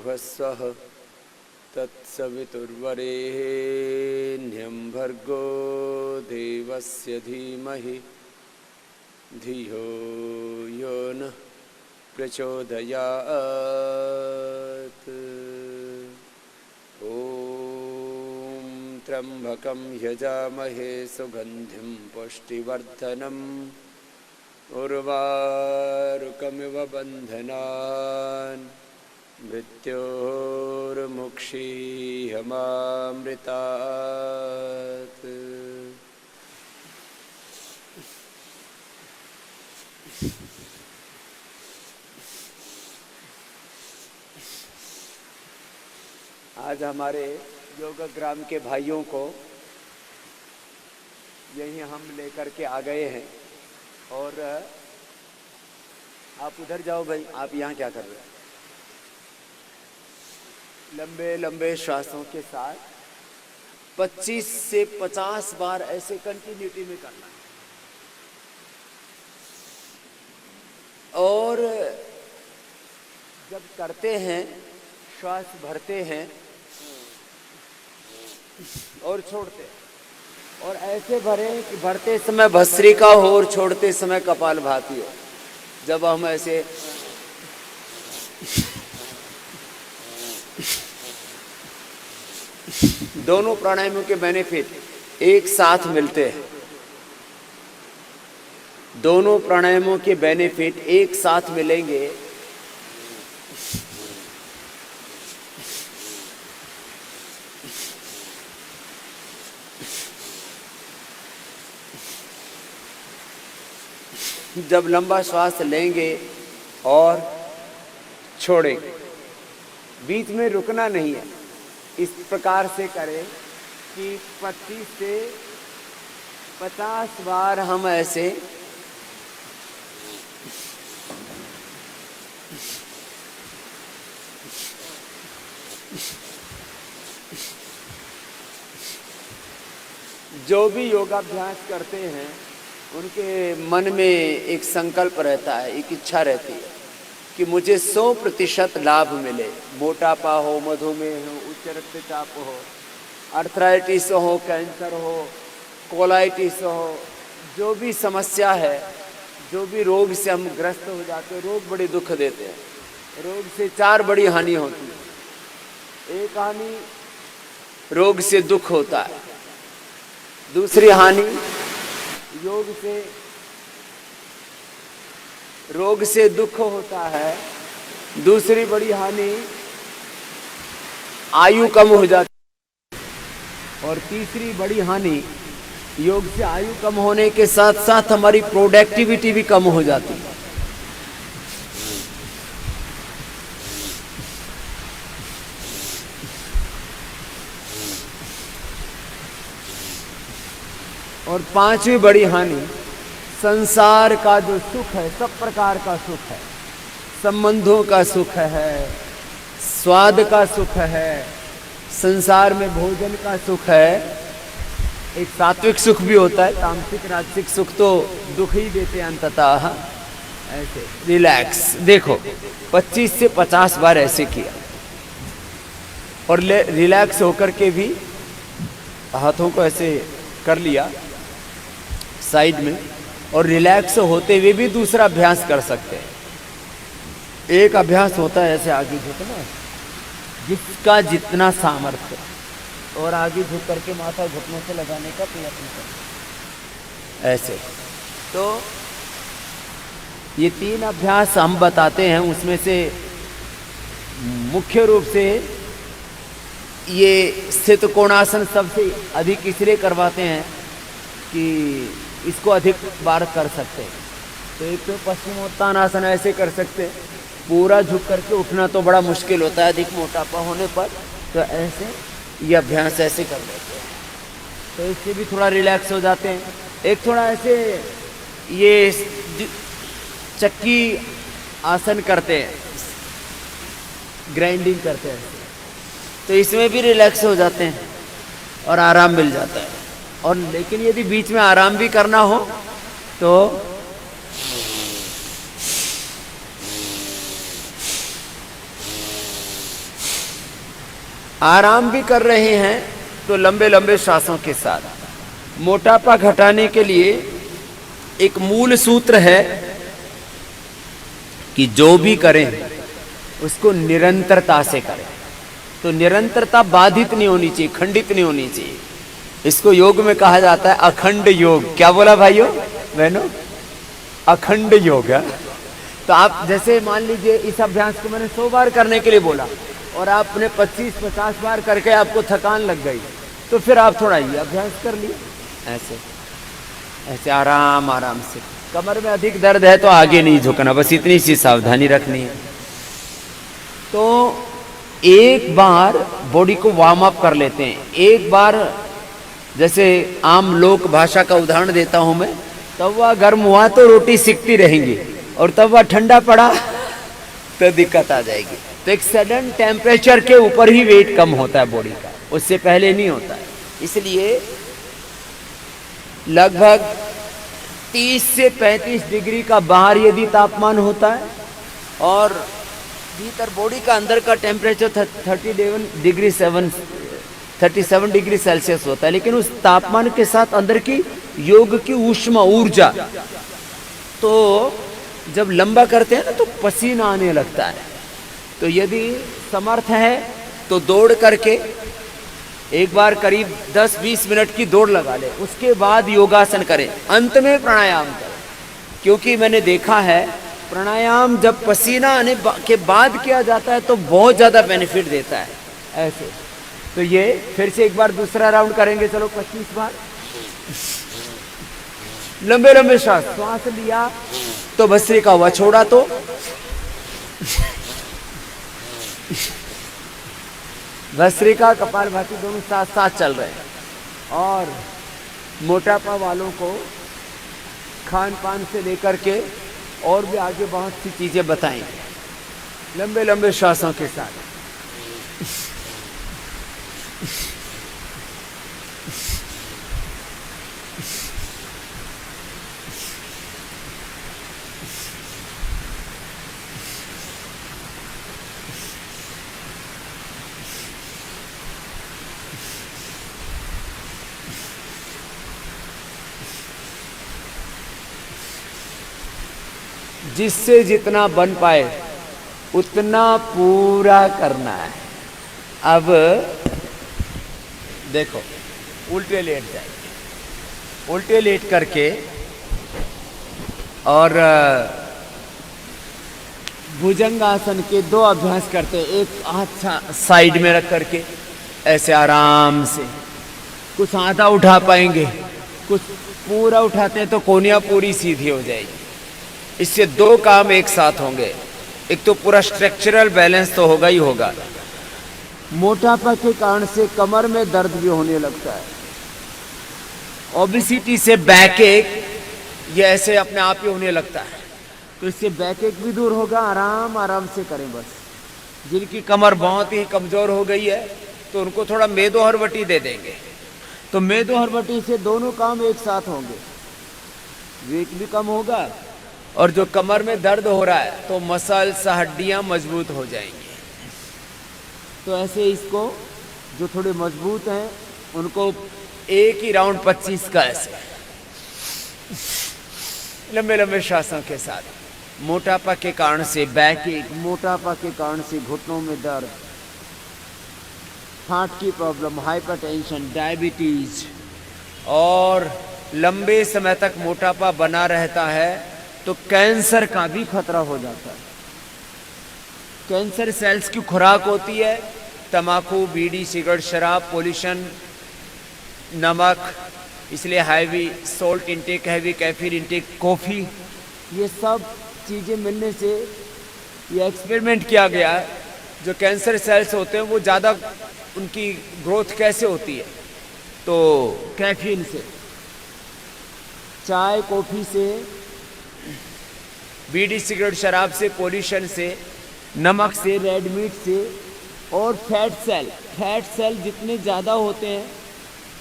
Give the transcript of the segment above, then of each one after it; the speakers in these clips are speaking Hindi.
भुवस्वः तत्सवितुर्वरेण्यं भर्गो देवस्य धीमहि धियो यो नः प्रचोदयात्। ॐ त्र्यम्बकं यजामहे सुगन्धिं पुष्टिवर्धनम् उर्वारुकमिव बन्धनान् मृत्योर्मुक्षीयमामृतात्। आज हमारे योगग्राम के भाइयों को यहीं हम लेकर के आ गए हैं। और आप उधर जाओ भाई, आप यहाँ क्या कर रहे हैं? लंबे लंबे श्वासों के साथ 25 से 50 बार ऐसे कंटिन्यूटी में करना है। और जब करते हैं श्वास भरते हैं और छोड़ते हैं, और ऐसे भरे कि भरते समय भस्त्रिका हो और छोड़ते समय कपालभाति हो। जब हम ऐसे दोनों प्राणायामों के बेनिफिट एक साथ मिलते हैं, दोनों प्राणायामों के बेनिफिट एक साथ मिलेंगे जब लंबा श्वास लेंगे और छोड़ेंगे। बीच में रुकना नहीं है। इस प्रकार से करें कि 25 से 50 बार हम ऐसे जो भी योगाभ्यास करते हैं उनके मन में एक संकल्प रहता है, एक इच्छा रहती है कि मुझे 100% लाभ मिले। मोटापा हो, मधुमेह हो, उच्च रक्तचाप हो, आर्थराइटिस हो, कैंसर हो, कोलाइटिस हो, जो भी समस्या है, जो भी रोग से हम ग्रस्त हो जाते हैं। रोग बड़े दुख देते हैं। रोग से 4 बड़ी हानि होती है। एक हानि रोग से दुख होता है, दूसरी हानि रोग से दुख होता है, दूसरी बड़ी हानि आयु कम हो जाती है, और तीसरी बड़ी हानि योग से आयु कम होने के साथ साथ हमारी प्रोडक्टिविटी भी कम हो जाती है। और 5वीं बड़ी हानि संसार का जो सुख है, सब प्रकार का सुख है, संबंधों का सुख है, स्वाद का सुख है, संसार में भोजन का सुख है। एक सात्विक सुख भी होता है, तामसिक राजसिक सुख तो दुख ही देते हैं अंततः। ऐसे रिलैक्स देखो 25 से 50 बार ऐसे किया, और रिलैक्स होकर के भी हाथों को ऐसे कर लिया साइड में, और रिलैक्स होते हुए भी दूसरा अभ्यास कर सकते हैं। एक अभ्यास होता है ऐसे आगे झुकना, जिसका जितना सामर्थ्य, और आगे झुक करके माथा घुटनों से लगाने का प्रयत्न करें ऐसे। तो ये 3 अभ्यास हम बताते हैं। उसमें से मुख्य रूप से ये स्थित कोणासन सबसे अधिक इसलिए करवाते हैं कि इसको अधिक बार कर सकते हैं। तो एक तो पश्चिमोत्तानासन ऐसे कर सकते हैं, पूरा झुक करके उठना तो बड़ा मुश्किल होता है अधिक मोटापा होने पर, तो ऐसे ये अभ्यास ऐसे कर लेते हैं, तो इससे भी थोड़ा रिलैक्स हो जाते हैं। एक थोड़ा ऐसे ये चक्की आसन करते हैं, ग्राइंडिंग करते हैं, तो इसमें भी रिलैक्स हो जाते हैं और आराम मिल जाता है। और लेकिन यदि बीच में आराम भी करना हो तो आराम भी कर रहे हैं तो लंबे लंबे श्वासों के साथ। मोटापा घटाने के लिए एक मूल सूत्र है कि जो भी करें उसको निरंतरता से करें। तो निरंतरता बाधित नहीं होनी चाहिए, खंडित नहीं होनी चाहिए। इसको योग में कहा जाता है अखंड योग। क्या बोला भाइयों बहनों? अखंड योग है। तो आप जैसे मान लीजिए इस अभ्यास को मैंने 100 बार करने के लिए बोला और आपने 25-50 बार करके आपको थकान लग गई, तो फिर आप थोड़ा ये अभ्यास कर लिए, ऐसे ऐसे आराम आराम से। कमर में अधिक दर्द है तो आगे नहीं झुकना, बस इतनी सी सावधानी रखनी है। तो एक बार बॉडी को वार्म अप कर लेते हैं। एक बार जैसे आम लोक भाषा का उदाहरण देता हूं मैं, तवा गर्म हुआ तो रोटी सिकती रहेंगी और तवा ठंडा पड़ा तो दिक्कत आ जाएगी। तो एक सडन टेम्परेचर के ऊपर ही वेट कम होता है बॉडी का, उससे पहले नहीं होता है। इसलिए लगभग 30 से 35 डिग्री का बाहर यदि तापमान होता है और भीतर बॉडी का अंदर का टेम्परेचर 37 डिग्री सेल्सियस होता है, लेकिन उस तापमान के साथ अंदर की योग की ऊष्मा ऊर्जा, तो जब लंबा करते हैं ना तो पसीना आने लगता है। तो यदि समर्थ है तो दौड़ करके एक बार करीब 10-20 मिनट की दौड़ लगा ले, उसके बाद योगासन करें, अंत में प्राणायाम करें। क्योंकि मैंने देखा है प्राणायाम जब पसीना आने के बाद किया जाता है तो बहुत ज़्यादा बेनिफिट देता है। ऐसे तो ये फिर से एक बार दूसरा राउंड करेंगे। चलो 25 बार लंबे लंबे श्वास लिया तो भस्त्रिका हुआ, छोड़ा तो भस्त्रिका कपालभाति दोनों साथ साथ चल रहे हैं। और मोटापा वालों को खान पान से लेकर के और भी आगे बहुत सी चीजें बताएंगे लंबे लंबे श्वासों के साथ। जिससे जितना बन पाए उतना पूरा करना है। अब देखो उल्टे लेट जाएंगे, उल्टे लेट करके और भुजंगासन के 2 अभ्यास करते हैं। एक हाथ साइड में रख करके ऐसे आराम से, कुछ आधा उठा पाएंगे, कुछ पूरा उठाते हैं तो कोहनियाँ पूरी सीधी हो जाएगी। इससे 2 काम एक साथ होंगे। एक तो पूरा स्ट्रक्चरल बैलेंस तो होगा ही होगा। मोटापा के कारण से कमर में दर्द भी होने लगता है, ओबेसिटी से बैक एक, ये ऐसे अपने आप ही होने लगता है। तो इससे बैक एक भी दूर होगा। आराम आराम से करें बस। जिनकी कमर बहुत ही कमजोर हो गई है तो उनको थोड़ा मेदो हरवटी दे देंगे, तो मेदो हरवटी से दोनों काम एक साथ होंगे, वेट भी कम होगा और जो कमर में दर्द हो रहा है तो मसल्स हड्डियां मजबूत हो जाएंगी। तो ऐसे इसको जो थोड़े मजबूत हैं उनको एक ही राउंड 25 का ऐसे लंबे लंबे श्वासों के साथ। मोटापा के कारण से बैक एक, मोटापा के कारण से घुटनों में दर्द, हार्ट की प्रॉब्लम, हाइपरटेंशन, डायबिटीज, और लंबे समय तक मोटापा बना रहता है तो कैंसर का भी खतरा हो जाता है। कैंसर सेल्स की खुराक होती है तंबाकू, बीड़ी, सिगरेट, शराब, पोल्यूशन, नमक, इसलिए heavy salt intake, heavy caffeine intake, coffee, ये सब चीज़ें मिलने से ये एक्सपेरिमेंट किया गया है। जो कैंसर सेल्स होते हैं वो ज़्यादा, उनकी ग्रोथ कैसे होती है, तो कैफीन से, चाय कॉफ़ी से, बीड़ी सिगरेट शराब से, पोल्यूशन से, नमक से, रेड मीट से, और फैट सेल जितने ज़्यादा होते हैं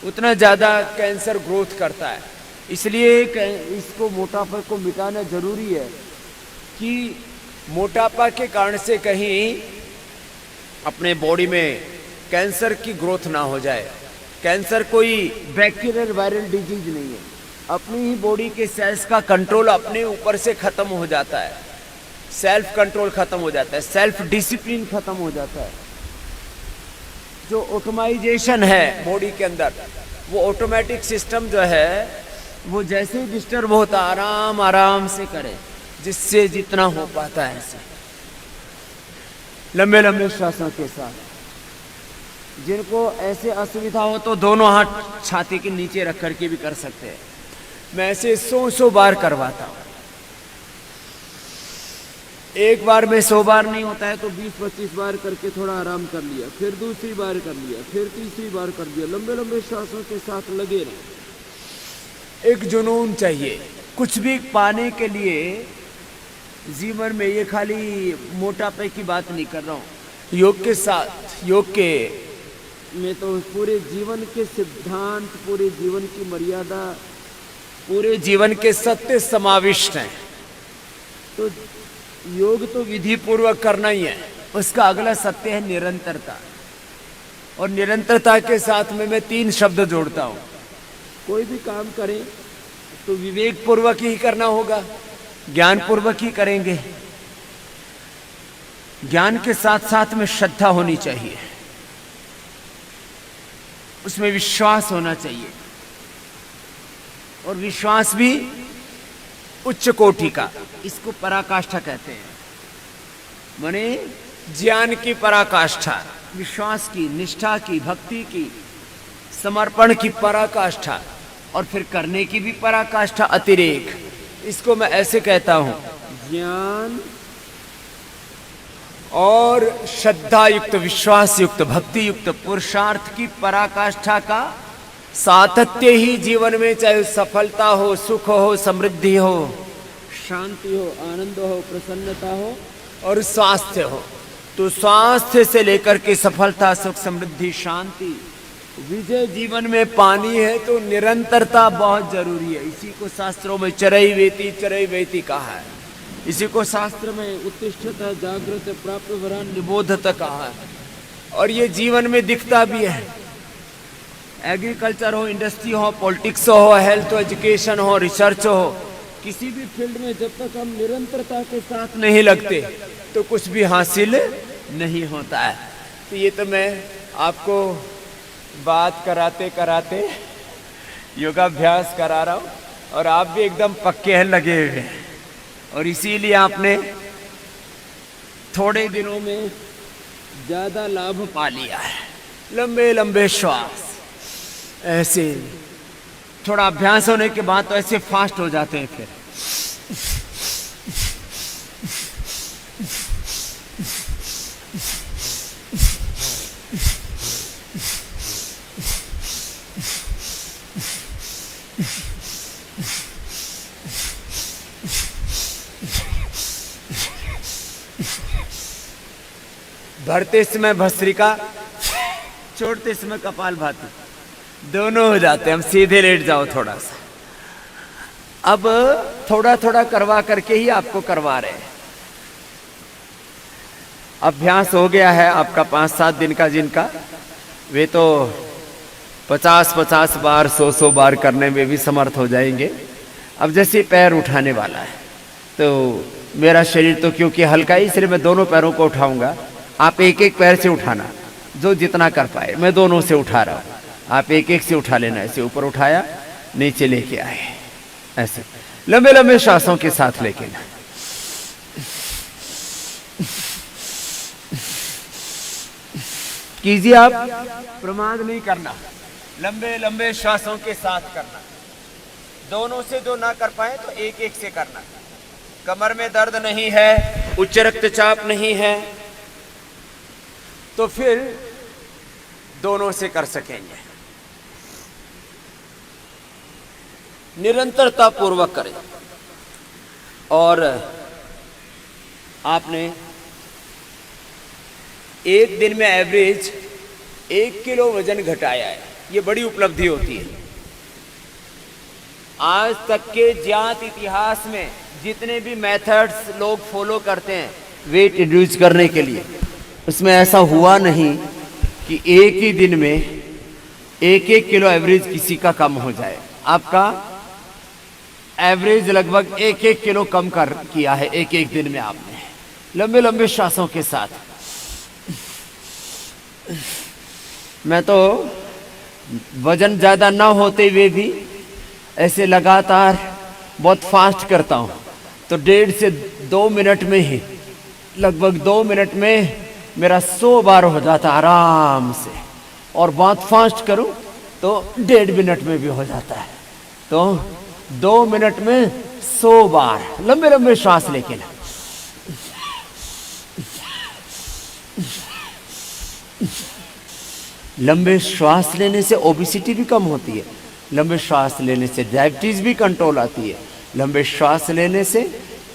उतना ज़्यादा कैंसर ग्रोथ करता है। इसलिए इसको, मोटापा को मिटाना ज़रूरी है कि मोटापा के कारण से कहीं अपने बॉडी में कैंसर की ग्रोथ ना हो जाए। कैंसर कोई बैक्टीरियल वायरल डिजीज नहीं है, अपनी ही बॉडी के सेल्स का कंट्रोल अपने ऊपर से खत्म हो जाता है, सेल्फ कंट्रोल खत्म हो जाता है, सेल्फ डिसिप्लिन खत्म हो जाता है। जो ऑटोमाइजेशन है बॉडी के अंदर, वो ऑटोमेटिक सिस्टम जो है वो जैसे ही डिस्टर्ब होता आराम आराम से करे, जिससे जितना हो पाता है ऐसे लंबे लंबे श्वासों के साथ। जिनको ऐसे असुविधा हो तो दोनों हाथ छाती के नीचे रख करके भी कर सकते हैं। मैं ऐसे 100 बार करवाता हूँ। एक बार में 100 बार नहीं होता है तो 20-25 बार करके थोड़ा आराम कर लिया, फिर दूसरी बार कर लिया, फिर तीसरी बार कर लिया। लंबे लंबे श्वासों के साथ लगे रहे। एक जुनून चाहिए कुछ भी पाने के लिए जीवन में। ये खाली मोटापे की बात नहीं कर रहा हूँ। योग के साथ, योग के में तो पूरे जीवन के सिद्धांत, पूरे जीवन की मर्यादा, पूरे जीवन के सत्य समाविष्ट हैं। तो योग तो विधि पूर्वक करना ही है। उसका अगला सत्य है निरंतरता। और निरंतरता के साथ में मैं 3 शब्द जोड़ता हूँ। कोई भी काम करें तो विवेक पूर्वक ही करना होगा, ज्ञान पूर्वक ही करेंगे। ज्ञान के साथ साथ में श्रद्धा होनी चाहिए, उसमें विश्वास होना चाहिए। और विश्वास भी उच्च कोटि का, इसको पराकाष्ठा कहते हैं। माने ज्ञान की पराकाष्ठा, विश्वास की, निष्ठा की, भक्ति की, समर्पण की पराकाष्ठा, और फिर करने की भी पराकाष्ठा, अतिरेक। इसको मैं ऐसे कहता हूं, ज्ञान और श्रद्धा युक्त, विश्वास युक्त, भक्ति युक्त पुरुषार्थ की पराकाष्ठा का सातत्य ही जीवन में, चाहे सफलता हो, सुख हो, समृद्धि हो, शांति हो, आनंद हो, प्रसन्नता हो और स्वास्थ्य हो। तो स्वास्थ्य से लेकर के सफलता, सुख, समृद्धि, शांति, विजय जीवन में पानी है तो निरंतरता बहुत जरूरी है। इसी को शास्त्रों में चरई वेति कहा है। इसी को शास्त्र में उत्तिष्ठत जागृत प्राप्त वरान निबोधत कहा है। और ये जीवन में दिखता भी है। एग्रीकल्चर हो, इंडस्ट्री हो, पॉलिटिक्स हो, हेल्थ हो, एजुकेशन हो, रिसर्च हो, किसी भी फील्ड में जब तक हम निरंतरता के साथ नहीं लगते तो कुछ भी हासिल नहीं होता है। तो ये तो मैं आपको बात कराते कराते योगाभ्यास करा रहा हूँ, और आप भी एकदम पक्के हैं, लगे हुए हैं। और इसीलिए आपने थोड़े दिनों में ज़्यादा लाभ पा लिया है। लंबे लंबे श्वास, ऐसे थोड़ा अभ्यास होने के बाद तो ऐसे फास्ट हो जाते हैं। फिर भरते समय भस्त्रिका, छोड़ते समय कपालभाति, दोनों हो जाते हैं। हम सीधे लेट जाओ थोड़ा सा। अब थोड़ा थोड़ा करवा करके ही आपको करवा रहे हैं। अभ्यास हो गया है आपका 5-7 दिन का, जिनका वे तो 50-50 बार 100-100 बार करने में भी समर्थ हो जाएंगे। अब जैसे पैर उठाने वाला है तो मेरा शरीर तो क्योंकि हल्का है, इसलिए मैं दोनों पैरों को उठाऊंगा। आप एक एक पैर से उठाना, जो जितना कर पाए। मैं दोनों से उठा रहा हूँ, आप एक एक से उठा लेना। ऐसे ऊपर उठाया, नीचे लेके आए, ऐसे लंबे लंबे श्वासों के साथ लेके ना। कीजिए आप, प्रमाद नहीं करना, लंबे लंबे श्वासों के साथ करना। दोनों से जो ना कर पाए तो एक एक से करना। कमर में दर्द नहीं है, उच्च रक्तचाप नहीं है, तो फिर दोनों से कर सकेंगे। निरंतरता पूर्वक करें। और आपने एक दिन में एवरेज 1 किलो वजन घटाया है, ये बड़ी उपलब्धि होती है। आज तक के ज्ञात इतिहास में जितने भी मेथड्स लोग फॉलो करते हैं वेट रिड्यूस करने के लिए, उसमें ऐसा हुआ नहीं कि एक ही दिन में 1-1 किलो एवरेज किसी का कम हो जाए। आपका एवरेज लगभग 1-1 किलो कम कर किया है एक एक दिन में आपने, लंबे लंबे श्वासों के साथ। मैं तो वजन ज़्यादा ना होते हुए भी ऐसे लगातार बहुत फास्ट करता हूँ, तो 1.5 से 2 मिनट में ही, लगभग 2 मिनट में मेरा 100 बार हो जाता आराम से। और बहुत फास्ट करूँ तो 1.5 मिनट में भी हो जाता है। तो 2 मिनट में 100 बार लंबे लंबे श्वास लेके ना। लंबे श्वास लेने से ओबेसिटी भी कम होती है, लंबे श्वास लेने से डायबिटीज भी कंट्रोल आती है, लंबे श्वास लेने से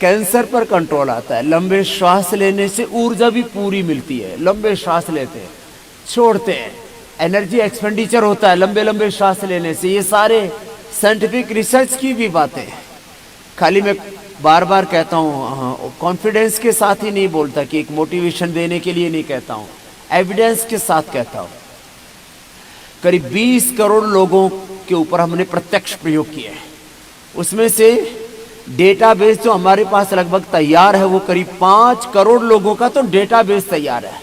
कैंसर पर कंट्रोल आता है, लंबे श्वास लेने से ऊर्जा भी पूरी मिलती है। लंबे श्वास लेते हैं, छोड़ते हैं, एनर्जी एक्सपेंडिचर होता है लंबे लंबे श्वास लेने से। ये सारे साइंटिफिक रिसर्च की भी बातें हैं। खाली मैं बार बार कहता हूँ, कॉन्फिडेंस के साथ ही नहीं बोलता कि एक मोटिवेशन देने के लिए नहीं कहता हूँ, एविडेंस के साथ कहता हूँ। करीब 20 करोड़ लोगों के ऊपर हमने प्रत्यक्ष प्रयोग किए हैं। उसमें से डेटाबेस जो हमारे पास लगभग तैयार है वो करीब 5 करोड़ लोगों का तो डेटाबेस तैयार है।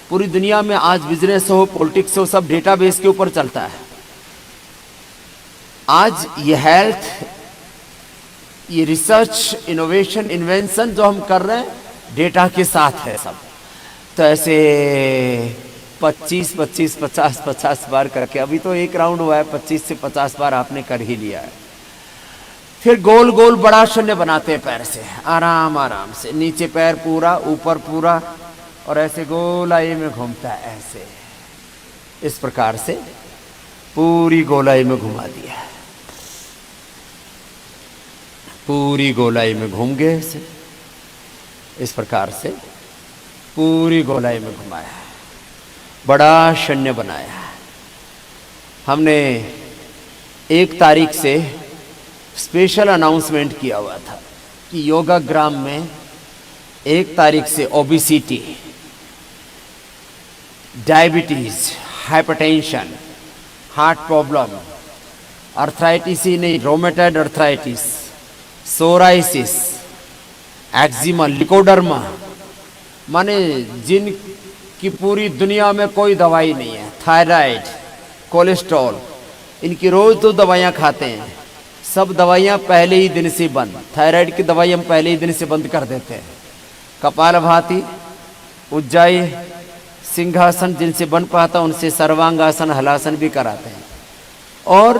पूरी दुनिया में आज बिजनेस हो, पॉलिटिक्स हो, सब डेटाबेस के ऊपर चलता है। आज ये हेल्थ, ये रिसर्च, इनोवेशन, इन्वेंशन जो हम कर रहे हैं डेटा के साथ है सब। तो ऐसे 25-25, 50-50 बार करके, अभी तो एक राउंड हुआ है, 25 से 50 बार आपने कर ही लिया है। फिर गोल गोल बड़ा शून्य बनाते हैं पैर से, आराम आराम से, नीचे पैर पूरा, ऊपर पूरा, और ऐसे गोलाई में घूमता है ऐसे। इस प्रकार से पूरी गोलाई में घुमा दिया, पूरी गोलाई में घूम गए ऐसे। इस प्रकार से पूरी गोलाई में घुमाया, बड़ा शून्य बनाया। हमने 1 तारीख से स्पेशल अनाउंसमेंट किया हुआ था कि योगाग्राम में 1 तारीख से obesity, diabetes, hypertension, heart problem, arthritis ही नहीं, rheumatoid arthritis, psoriasis, eczema, leucoderma, माने जिनकी पूरी दुनिया में कोई दवाई नहीं है, थायराइड, कोलेस्ट्रॉल, इनकी रोज तो दवाइयाँ खाते हैं, सब दवाइयाँ पहले ही दिन से बंद। थायराइड की दवाई हम पहले ही दिन से बंद कर देते हैं। कपालभाति, उज्जाई, सिंहासन जिनसे बन पाता उनसे सर्वांगासन, हलासन भी कराते हैं। और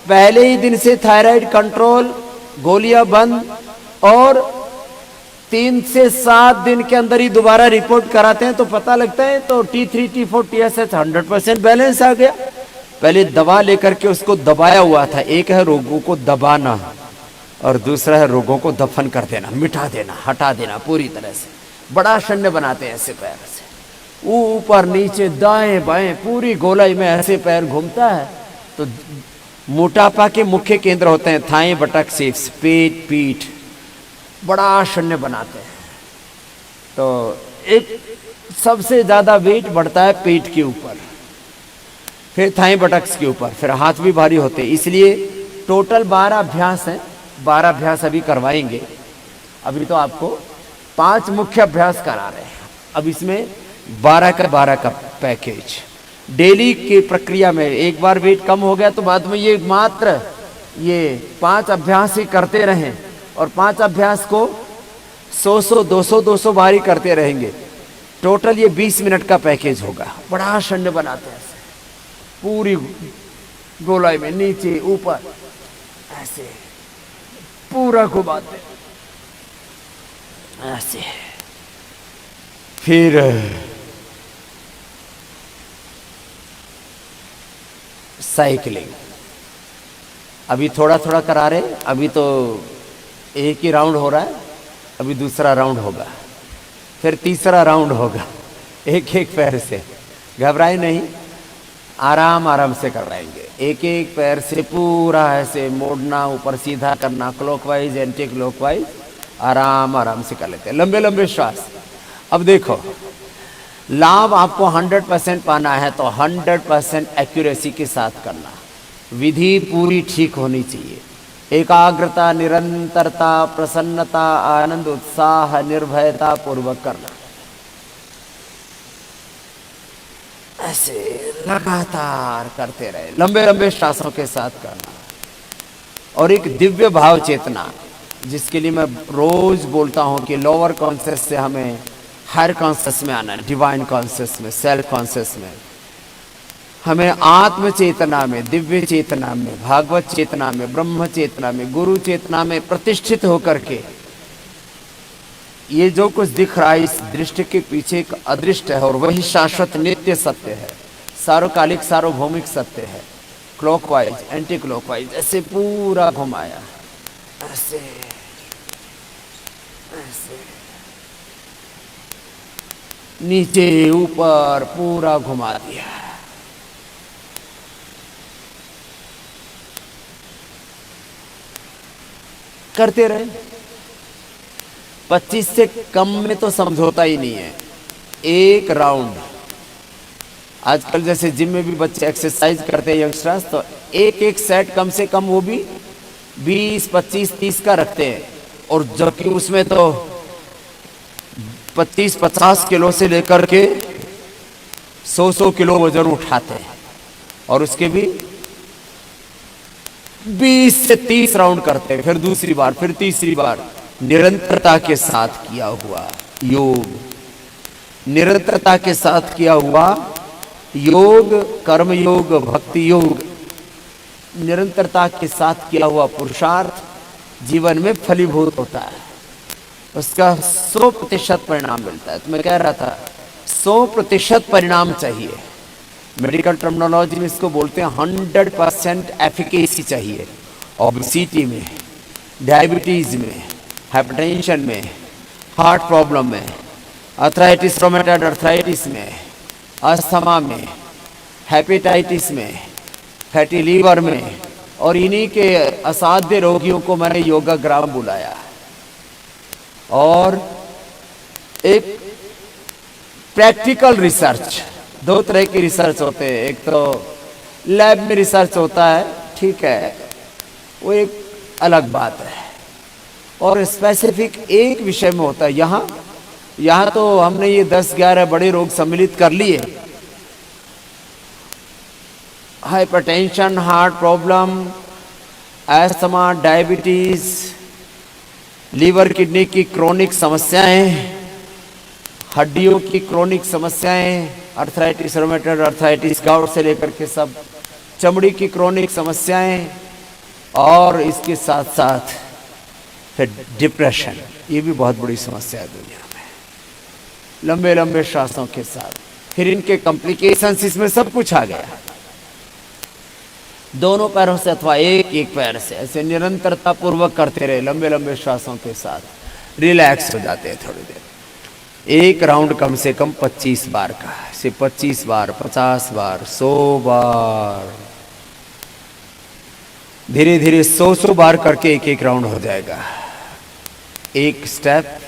पहले ही दिन से थायराइड कंट्रोल, गोलियां बंद, और 3 से 7 दिन के अंदर ही दोबारा रिपोर्ट कराते हैं तो पता लगता है। तो T3, T4, TSH 100% बैलेंस आ गया। पहले दवा लेकर के उसको दबाया हुआ था। एक है रोगों को दबाना और दूसरा है रोगों को दफन कर देना, मिटा देना, हटा देना पूरी तरह से। बड़ा शून्य बनाते हैं ऐसे पैर से, ऊपर नीचे दाएं बाएं पूरी गोलाई में ऐसे पैर घूमता है। तो मोटापा के मुख्य केंद्र होते हैं थाई, बटक, सिप्स, पेट, पीठ, बड़ा शून्य बनाते हैं। तो एक सबसे ज्यादा वेट बढ़ता है पेट के ऊपर, फिर थाई बटक्स के ऊपर, फिर हाथ भी भारी होते हैं। इसलिए टोटल 12 अभ्यास हैं, 12 अभ्यास अभी करवाएंगे। अभी तो आपको 5 मुख्य अभ्यास करा रहे हैं। अब इसमें 12 का पैकेज डेली की प्रक्रिया में। एक बार वेट कम हो गया तो बाद में ये मात्र ये 5 अभ्यास ही करते रहें, और 5 अभ्यास को 100-200 बार ही करते रहेंगे। टोटल ये 20 मिनट का पैकेज होगा। बड़ा शून्य बनाते हैं ऐसे, पूरी गोलाई में नीचे ऊपर ऐसे पूरा घुमाते ऐसे। फिर साइकिलिंग अभी थोड़ा थोड़ा करा रहे। अभी तो एक ही राउंड हो रहा है, अभी दूसरा राउंड होगा, फिर तीसरा राउंड होगा। एक एक पैर से, घबराए नहीं, आराम आराम से करवाएंगे। एक एक पैर से पूरा ऐसे मोड़ना, ऊपर सीधा करना, क्लॉकवाइज एंटी क्लॉकवाइज, आराम आराम से कर लेते हैं। लंबे लंबे श्वास। अब देखो, लाभ आपको 100% पाना है तो 100% एक्यूरेसी के साथ करना। विधि पूरी ठीक होनी चाहिए। एकाग्रता, निरंतरता, प्रसन्नता, आनंद, उत्साह, निर्भयता पूर्वक करना। ऐसे लगातार करते रहे, लंबे लंबे श्वासों के साथ करना। और एक दिव्य भाव चेतना, जिसके लिए मैं रोज बोलता हूं कि लोअर कॉन्शियस से हमें हायर कॉन्शियस में आना है, डिवाइन कॉन्शियस में, सेल्फ कॉन्शियस में। हमें आत्म चेतना में, दिव्य चेतना में, भागवत चेतना में, ब्रह्म चेतना में, गुरु चेतना में प्रतिष्ठित होकर के ये जो कुछ दिख रहा है इस दृष्टि के पीछे एक अदृष्ट है और वही शाश्वत नित्य सत्य है, सार्वकालिक सार्वभौमिक सत्य है। क्लॉकवाइज, एंटी क्लॉकवाइज ऐसे पूरा घुमाया, ऐसे ऐसे नीचे ऊपर पूरा घुमा दिया। करते रहे। 25 से कम में तो समझौता ही नहीं है। एक राउंड, आजकल जैसे जिम में भी बच्चे एक्सरसाइज करते हैं यंगस्टर्स, तो एक एक सेट कम से कम वो भी 20, 25, 30 का रखते हैं। और जबकि उसमें तो 25-50 किलो से लेकर के 100 किलो वजन उठाते हैं और उसके भी 20 से 30 राउंड करते हैं, फिर दूसरी बार, फिर तीसरी बार। निरंतरता के साथ किया हुआ योग, निरंतरता के साथ किया हुआ योग, कर्म योग, भक्ति योग, निरंतरता के साथ किया हुआ पुरुषार्थ जीवन में फलीभूत होता है। उसका 100% परिणाम मिलता है। तो मैं कह रहा था 100% परिणाम चाहिए। मेडिकल टर्मिनोलॉजी में इसको बोलते हैं 100% एफिकेसी चाहिए। ओबेसिटी में, डायबिटीज में, हाइपरटेंशन में, हार्ट प्रॉब्लम में, आर्थराइटिस, रोमेटॉइड आर्थराइटिस में, अस्थमा में, हेपेटाइटिस में, फैटी लीवर में, और इन्हीं के असाध्य रोगियों को मैंने योगाग्राम बुलाया। और एक प्रैक्टिकल रिसर्च, दो तरह की रिसर्च होते हैं। एक तो लैब में रिसर्च होता है, ठीक है, वो एक अलग बात है। और स्पेसिफिक एक विषय में होता है। यहाँ तो हमने ये 10-11 बड़े रोग सम्मिलित कर लिए। Hypertension, heart problem, asthma, diabetes, liver kidney की क्रोनिक समस्याएं, हड्डियों की क्रोनिक समस्याएं, आर्थराइटिस, रोमेटॉइड आर्थराइटिस, गाउट से लेकर के सब, चमड़ी की क्रोनिक समस्याएं, और इसके साथ साथ फिर डिप्रेशन, ये भी बहुत बड़ी समस्या है दुनिया में। लंबे लंबे श्वासों के साथ फिर इनके कॉम्प्लिकेशंस, इसमें सब कुछ आ गया। दोनों पैरों से अथवा एक एक पैर से ऐसे निरंतरता पूर्वक करते रहे, लंबे लंबे श्वासों के साथ। रिलैक्स हो जाते हैं थोड़ी देर। एक राउंड कम से कम 25 बार का, से 25 बार, 50 बार, 100 बार, धीरे धीरे 100 बार करके एक एक राउंड हो जाएगा। एक स्टेप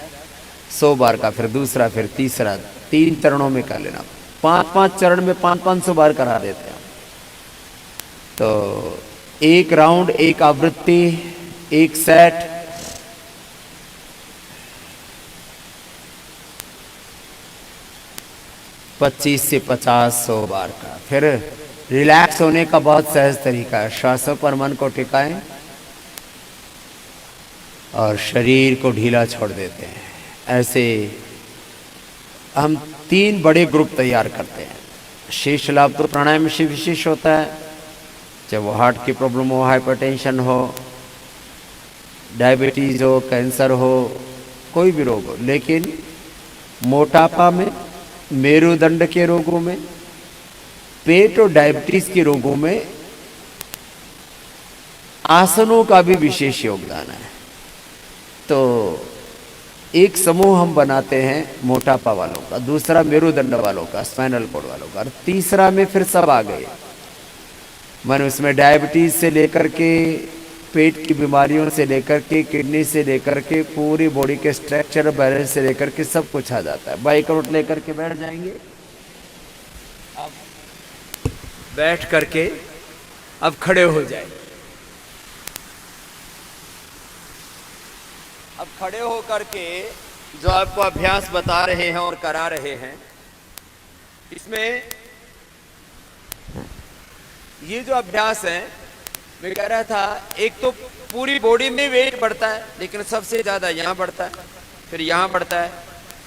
100 बार का, फिर दूसरा, फिर तीसरा, 3 चरणों में कर लेना। 5-5 चरण में 500-500 बार करा देते हैं। तो एक राउंड, एक आवृत्ति, एक सेट, पच्चीस से 50-100 बार का। फिर रिलैक्स होने का बहुत सहज तरीका है। श्वासों पर मन को टिकाएं और शरीर को ढीला छोड़ देते हैं। ऐसे हम 3 बड़े ग्रुप तैयार करते हैं। शीर्ष लाभ तो प्राणायाम से विशेष होता है, चाहे वो हार्ट की प्रॉब्लम हो, हाइपरटेंशन हो, डायबिटीज हो, कैंसर हो, कोई भी रोग हो। लेकिन मोटापा में, मेरुदंड के रोगों में, पेट और डायबिटीज के रोगों में आसनों का भी विशेष योगदान है। तो एक समूह हम बनाते हैं मोटापा वालों का, दूसरा मेरुदंड वालों का, स्पाइनल कॉर्ड वालों का, और तीसरा में फिर सब आ गए। मैंने उसमें डायबिटीज से लेकर के पेट की बीमारियों से लेकर के, किडनी से लेकर के, पूरी बॉडी के स्ट्रक्चर बैलेंस से लेकर के सब कुछ आ जाता है। बाइक रोड लेकर के बैठ जाएंगे। अब बैठ करके अब खड़े हो जाए। अब खड़े हो करके जो आपको अभ्यास बता रहे हैं और करा रहे हैं, इसमें ये जो अभ्यास है, मैं कह रहा था, एक तो पूरी बॉडी में वेट बढ़ता है, लेकिन सबसे ज्यादा यहाँ बढ़ता है, फिर यहाँ बढ़ता है,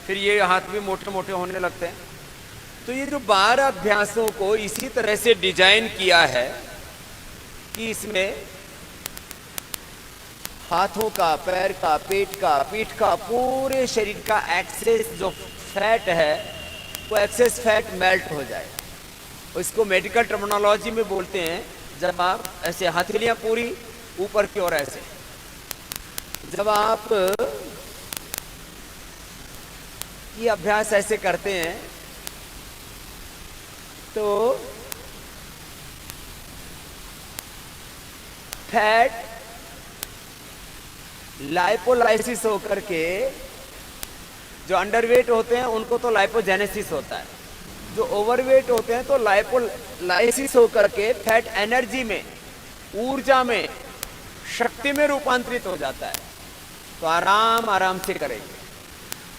फिर ये हाथ भी मोटे मोटे होने लगते हैं। तो ये जो 12 अभ्यासों को इसी तरह से डिजाइन किया है कि इसमें हाथों का, पैर का, पेट का, पीठ का, पूरे शरीर का एक्सेस जो फैट है वो एक्सेस फैट मेल्ट हो जाए। इसको मेडिकल टर्मिनोलॉजी में बोलते हैं, जब आप ऐसे हथेलियां पूरी ऊपर की ओर ऐसे, जब आप ये अभ्यास ऐसे करते हैं तो फैट लाइपोलाइसिस होकर के, जो अंडरवेट होते हैं उनको तो लाइपोजेनेसिस होता है, जो ओवरवेट होते हैं तो लाइपोलाइसिस होकर के फैट एनर्जी में, ऊर्जा में, शक्ति में रूपांतरित हो जाता है। तो आराम आराम से करेंगे।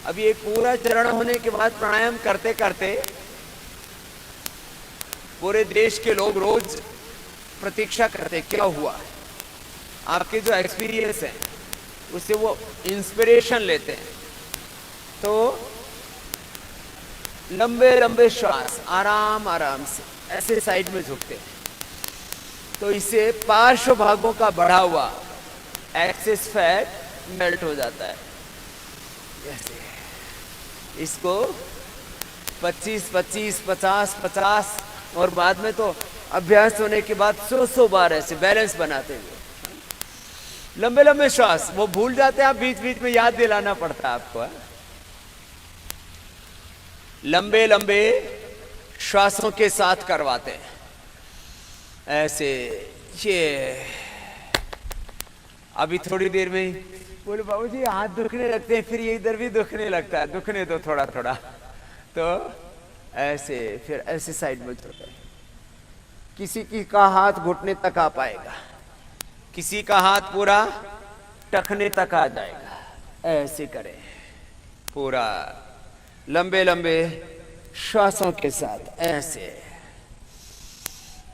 अब ये पूरा चरण होने के बाद प्राणायाम करते करते पूरे देश के लोग रोज प्रतीक्षा करते क्या हुआ। आपके जो एक्सपीरियंस है उससे वो इंस्पिरेशन लेते हैं। तो लंबे लंबे श्वास आराम आराम से ऐसे साइड में झुकते हैं, तो इससे पार्श्व भागों का बढ़ा हुआ एक्सेस फैट मेल्ट हो जाता है। ऐसे इसको 25 25 50 50 और बाद में तो अभ्यास होने के बाद 100 बार ऐसे बैलेंस बनाते हुए लंबे लंबे श्वास। वो भूल जाते हैं, आप बीच बीच में याद दिलाना पड़ता है आपको। लंबे लंबे श्वासों के साथ करवाते हैं ऐसे। ये अभी थोड़ी देर में ही बोले बाबूजी हाथ दुखने लगते हैं, फिर ये इधर भी दुखने लगता है, दुखने दो थोड़ा थोड़ा। तो ऐसे फिर ऐसे साइड में झुकते हैं। किसी की का हाथ घुटने तक आ पाएगा, किसी का हाथ पूरा टखने तक आ जाएगा। ऐसे करें पूरा लंबे लंबे श्वासों के साथ ऐसे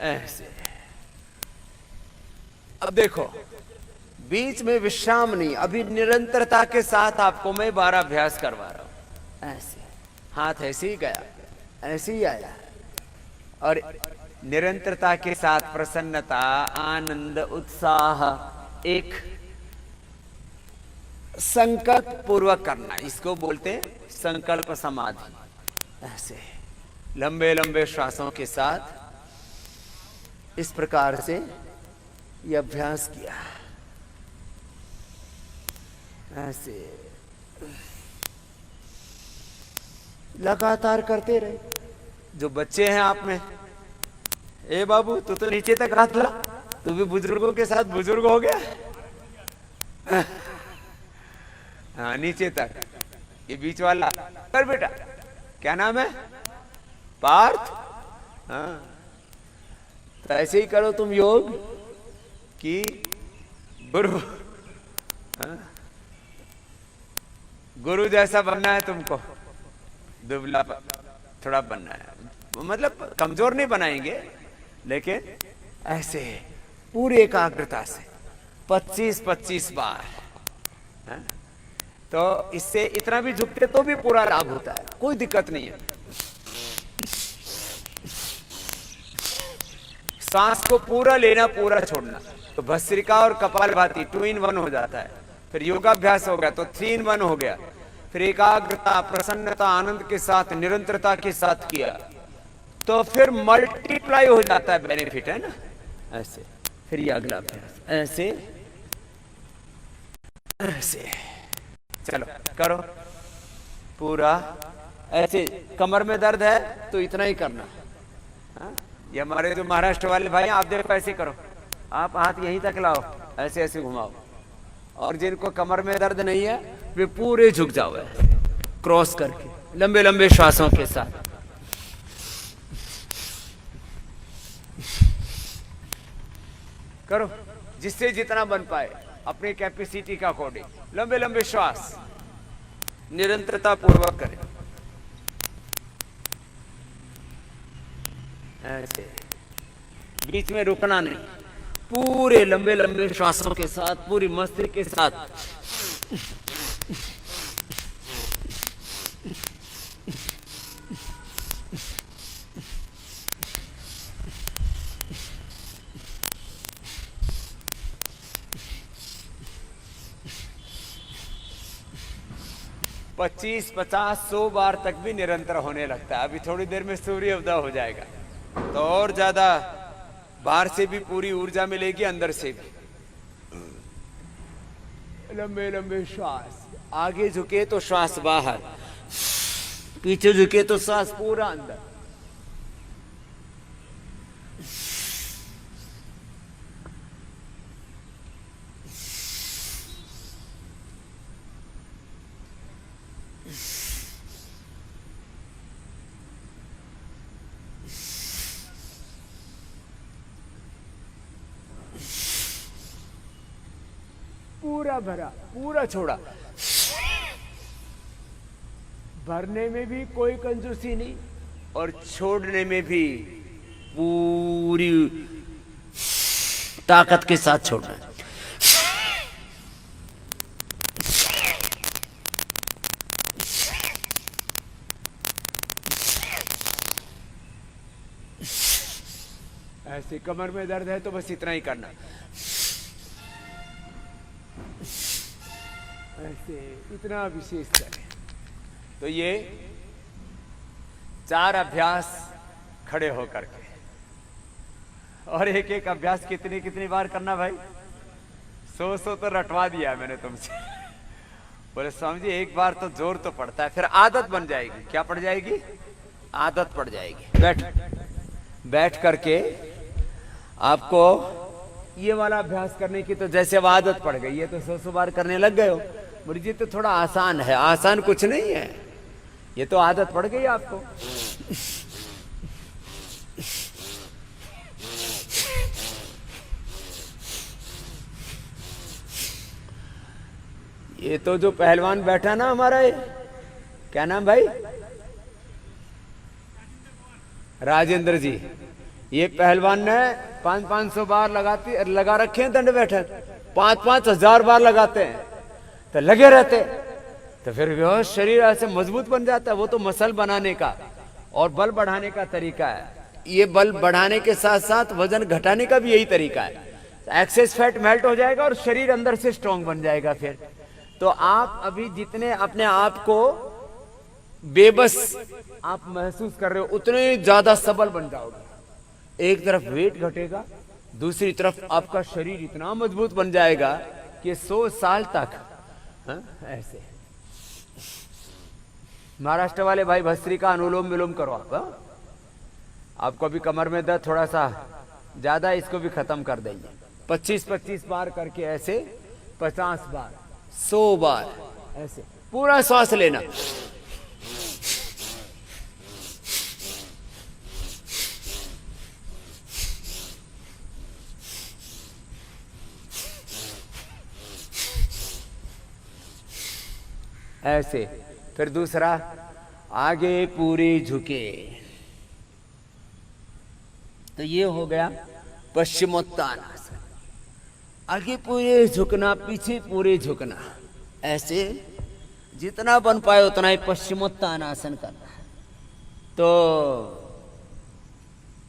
ऐसे। अब देखो बीच में विश्राम नहीं, अभी निरंतरता के साथ आपको मैं 12 अभ्यास करवा रहा हूं। ऐसे हाथ ऐसे ही गया, ऐसे ही आया, और निरंतरता के साथ प्रसन्नता, आनंद, उत्साह, एक संकल्प पूर्वक करना, इसको बोलते हैं संकल्प समाधि। ऐसे लंबे लंबे श्वासों के साथ इस प्रकार से ये अभ्यास किया। ऐसे लगातार करते रहे। जो बच्चे हैं आप में, ए बाबू तू तो नीचे तक हाथ ला, तू भी बुजुर्गों के साथ बुजुर्ग हो गया। हाँ नीचे तक, ये बीच वाला कर बेटा, क्या नाम है? पार्थ। हाँ तो ऐसे ही करो तुम योग कि गुरु, हाँ? गुरु जैसा बनना है तुमको, दुबला थोड़ा बनना है, मतलब कमजोर नहीं बनाएंगे, लेकिन ऐसे पूरी एकाग्रता से 25-25 बार। हाँ? तो इससे इतना भी झुकते तो भी पूरा लाभ होता है, कोई दिक्कत नहीं है। सांस को पूरा लेना, पूरा छोड़ना। तो भस्त्रिका और कपालभाति 2 in 1 हो जाता है। फिर योगाभ्यास हो गया तो 3 in 1 हो गया। फिर एकाग्रता, प्रसन्नता, आनंद के साथ, निरंतरता के साथ किया तो फिर मल्टीप्लाई हो जाता है बेनिफिट, है ना। ऐसे फिर ये अगला अभ्यास ऐसे ऐसे। चलो करो पूरा ऐसे। कमर में दर्द है तो इतना ही करना। हाँ? ये हमारे जो महाराष्ट्र वाले भाई, आप देखो ऐसे करो, आप हाथ यहीं तक लाओ, ऐसे ऐसे घुमाओ। और जिनको कमर में दर्द नहीं है वे पूरे झुक जाओ क्रॉस करके, लंबे लंबे श्वासों के साथ। करो जिससे जितना बन पाए अपनी कैपेसिटी का अकॉर्डिंग, लंबे लंबे श्वास निरंतरता पूर्वक करें। ऐसे बीच में रुकना नहीं, पूरे लंबे लंबे श्वासों के साथ, पूरी मस्ती के साथ। पच्चीस 50-100 बार तक भी निरंतर होने लगता है। अभी थोड़ी देर में सूर्य उदय हो जाएगा तो और ज्यादा बाहर से भी पूरी ऊर्जा मिलेगी, अंदर से भी। लंबे लंबे श्वास, आगे झुके तो श्वास बाहर, पीछे झुके तो श्वास पूरा अंदर। पूरा भरा, पूरा छोड़ा। भरने में भी कोई कंजूसी नहीं और छोड़ने में भी पूरी ताकत के साथ छोड़ना है। ऐसे कमर में दर्द है तो बस इतना ही करना। ऐसे इतना विशेष करें। तो ये 4 अभ्यास खड़े होकर के, और एक एक अभ्यास कितनी कितनी बार करना भाई? 100 तो रटवा दिया मैंने तुमसे। बोले स्वामी जी एक बार तो जोर तो पड़ता है, फिर आदत बन जाएगी। क्या पड़ जाएगी? आदत पड़ जाएगी। बैठ करके आपको ये वाला अभ्यास करने की तो जैसे अब आदत पड़ गई है तो 100 बार करने लग गए हो। बोले जी तो थोड़ा आसान है। आसान कुछ नहीं है, ये तो आदत पड़ गई आपको। ये तो जो पहलवान बैठा ना हमारा, ये क्या नाम भाई? राजेंद्र जी। ये पहलवान ने 500-500 बार लगा रखे हैं दंड बैठक, 5-5 हजार बार लगाते हैं तो लगे रहते, तो फिर वो शरीर ऐसे मजबूत बन जाता है। वो तो मसल बनाने का और बल बढ़ाने का तरीका है। ये बल बढ़ाने के साथ साथ वजन घटाने का भी यही तरीका है। एक्सेस फैट मेल्ट हो जाएगा और शरीर अंदर से स्ट्रांग बन जाएगा। फिर तो आप अभी जितने अपने आप को बेबस आप महसूस कर रहे हो उतने ज्यादा सबल बन जाओगे। एक तरफ वेट घटेगा, दूसरी तरफ आपका शरीर इतना मजबूत बन जाएगा कि 100 साल तक ऐसे। महाराष्ट्र वाले भाई भस्त्री का अनुलोम विलोम करो आप। आपको अभी कमर में दर्द थोड़ा सा ज्यादा, इसको भी खत्म कर देंगे। 25-25 बार करके ऐसे, 50 बार, 100 बार ऐसे पूरा श्वास लेना। ऐसे। फिर दूसरा, आगे पूरे झुके। तो ये हो गया पश्चिमोत्तानासन। आगे पूरे झुकना, पीछे पूरे झुकना। ऐसे जितना बन पाए उतना ही पश्चिमोत्तानासन करना। तो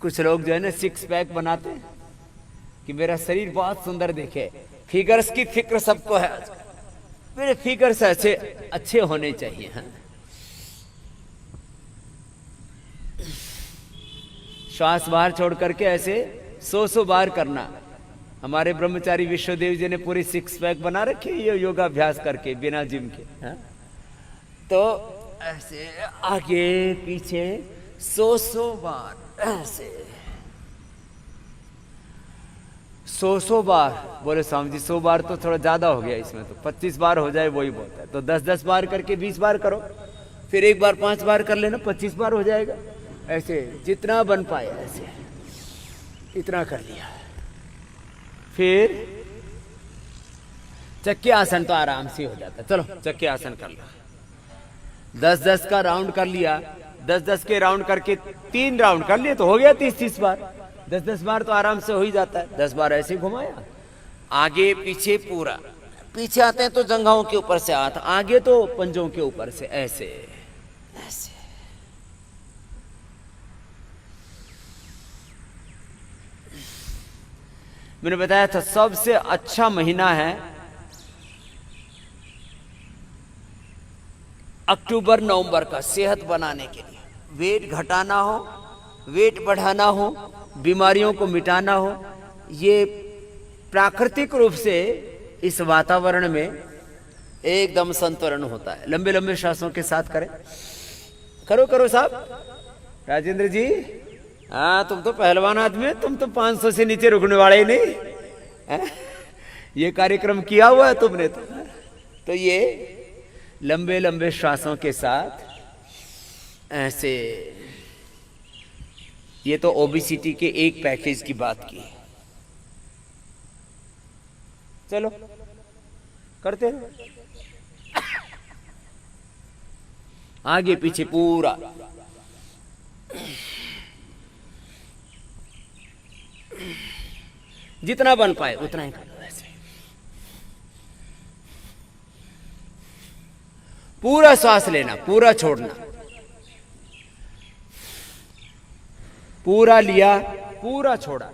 कुछ लोग जो है ना 6 पैक बनाते हैं कि मेरा शरीर बहुत सुंदर दिखे। फिगर्स की फिक्र सबको है, मेरे फिगर्स अच्छे होने चाहिए। हाँ? श्वास बाहर छोड़ करके ऐसे 100 बार करना। हमारे ब्रह्मचारी विश्वदेव जी ने पूरी 6 पैक बना रखी है ये योगाभ्यास करके, बिना जिम के। हाँ? तो ऐसे आगे पीछे 100 बार ऐसे 100 बार। बोले स्वामी जी 100 बार तो थोड़ा ज्यादा हो गया, इसमें तो 25 बार हो जाए वही बहुत है। तो 10-10 बार करके 20 बार करो, फिर एक बार 5 बार कर लेना, 25 बार हो जाएगा। ऐसे जितना बन पाए ऐसे इतना कर लिया। फिर चक्के आसन तो आराम से हो जाता। चलो चक्के आसन कर लो। 10-10 का राउंड कर लिया, 10-10 के राउंड करके 3 राउंड कर लिए तो हो गया 30-30 बार। 10-10 बार तो आराम से हो ही जाता है। 10 बार ऐसे घुमाया, आगे पीछे पूरा। पीछे आते हैं तो जंघाओं के ऊपर से हाथ, आगे तो पंजों के ऊपर से ऐसे ऐसे। मैंने बताया था सबसे अच्छा महीना है अक्टूबर नवंबर का, सेहत बनाने के लिए। वेट घटाना हो, वेट बढ़ाना हो, बीमारियों को मिटाना हो, ये प्राकृतिक रूप से इस वातावरण में एकदम संतुलन होता है। लंबे लंबे श्वासों के साथ करें। करो करो साहब। राजेंद्र जी, हाँ तुम तो पहलवान आदमी है, तुम तो 500 से नीचे रुकने वाले ही नहीं है? ये कार्यक्रम किया हुआ है तुमने तो ये लंबे लंबे श्वासों के साथ ऐसे। ये तो ओबेसिटी के एक पैकेज की बात की। चलो करते रहो, आगे पीछे पूरा। जितना बन पाए उतना ही करो। ऐसे पूरा सांस लेना, पूरा छोड़ना। पूरा लिया, पूरा छोड़ा।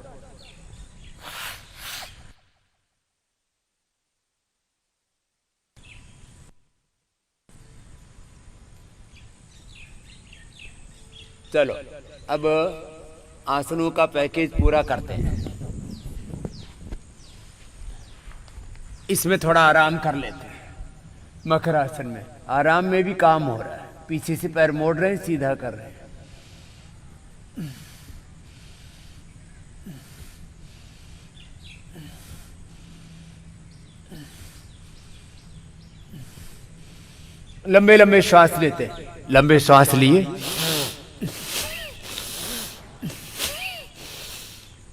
चलो अब आसनों का पैकेज पूरा करते हैं। इसमें थोड़ा आराम कर लेते हैं। मकर आसन में आराम में भी काम हो रहा है। पीछे से पैर मोड़ रहे हैं, सीधा कर रहे हैं। लंबे लंबे श्वास लेते हैं। लंबे श्वास लिए,